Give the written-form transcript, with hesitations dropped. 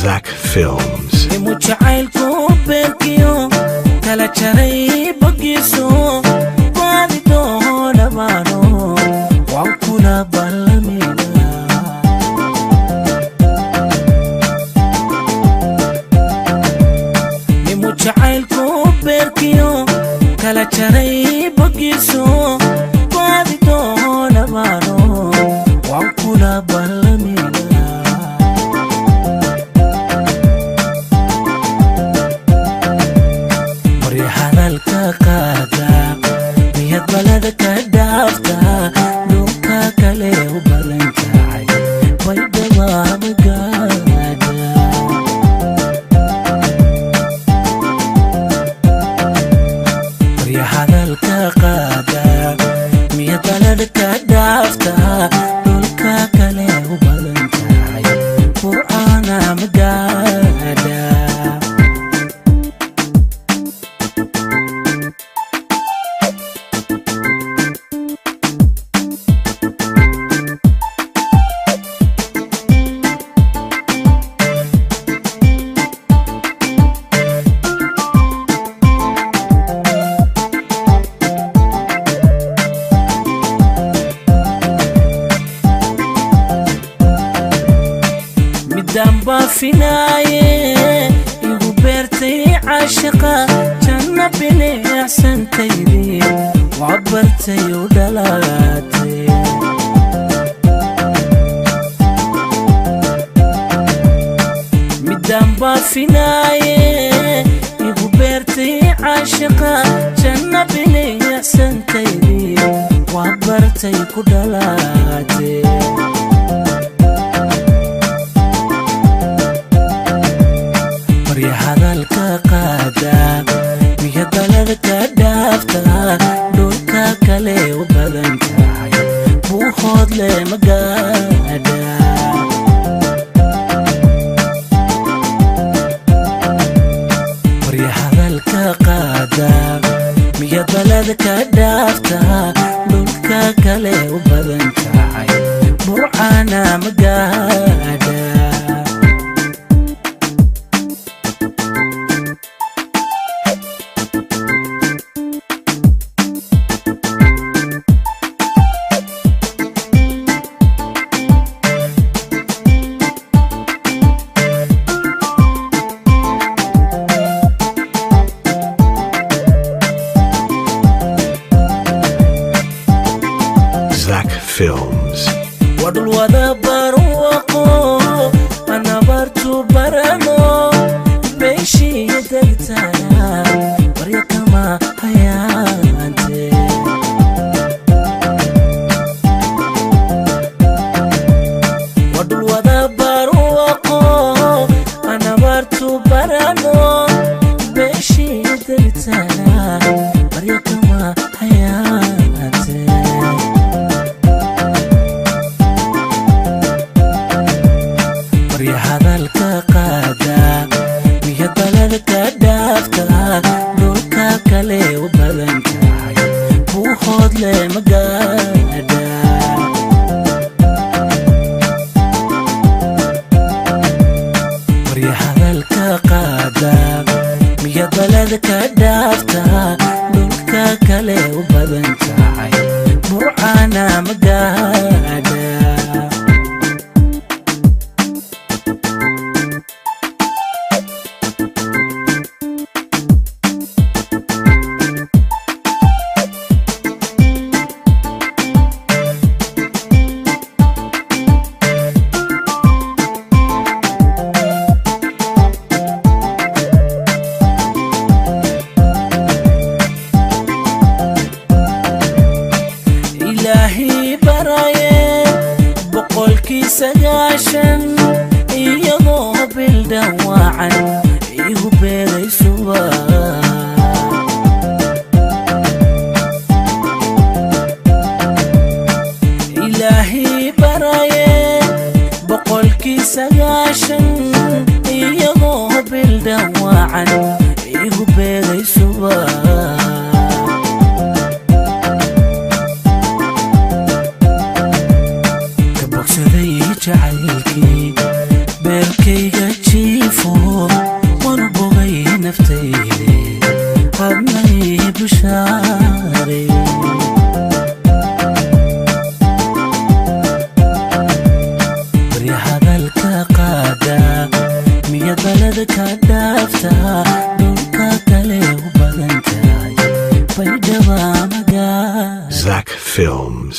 Zach Films. mujacaylku beerkiyo kala jaray bagiiso baadi doona baano waan kula ballamina mujacaylku beerkiyo kala jaray bagiiso baadi doona baano waan kula ballamina miyad balada ka dhaafta dhulka kale u badan tahay baydhaba magaada barya hadalka qaada miyad balada ka dhaafta dhulka kale u badan tahay qur'aana magaada دنبا فيناي يغبرتي عاشقة جنة بني أحسن تيدي وعبرتي ودلاتي دنبا فيناي يغبرتي عاشقة جنة بني أحسن تيدي وعبرتي ودلاتي barya hadalka qaada miyad balada ka dhaafta dhulka kale u badan tahay buuhood le magaada barya hadalka qaada miyad balada ka dhaafta dhulka kale u badan tahay burcana magaada Zach Films. wadul wada barwaqo ana bartu barano beeshi degtana barya kama hayante wadul wada barwaqo ana bartu barano beeshi degtana barya kama hayante barya hadalka qaada miyad balada ka dhaafta dhulka kale u badan tahay buuhood le magaada barya hadalka qaada miyad balada ka dhaafta dhulka kale u badan tahay burcana magaada إلهي براي بقول كي سجاشن يضو بالدواعن يهبلي سوا إلهي براي boqolkii sagaashan iyagoo bil dhawaacan igu beegay subax ka bogsaday jacaylkii beerkayga jiifo waan bogay naftayda hadnay bushaare ka dhaafta dhulka kale u badan tahay bay dhawaa magaa Zach Films.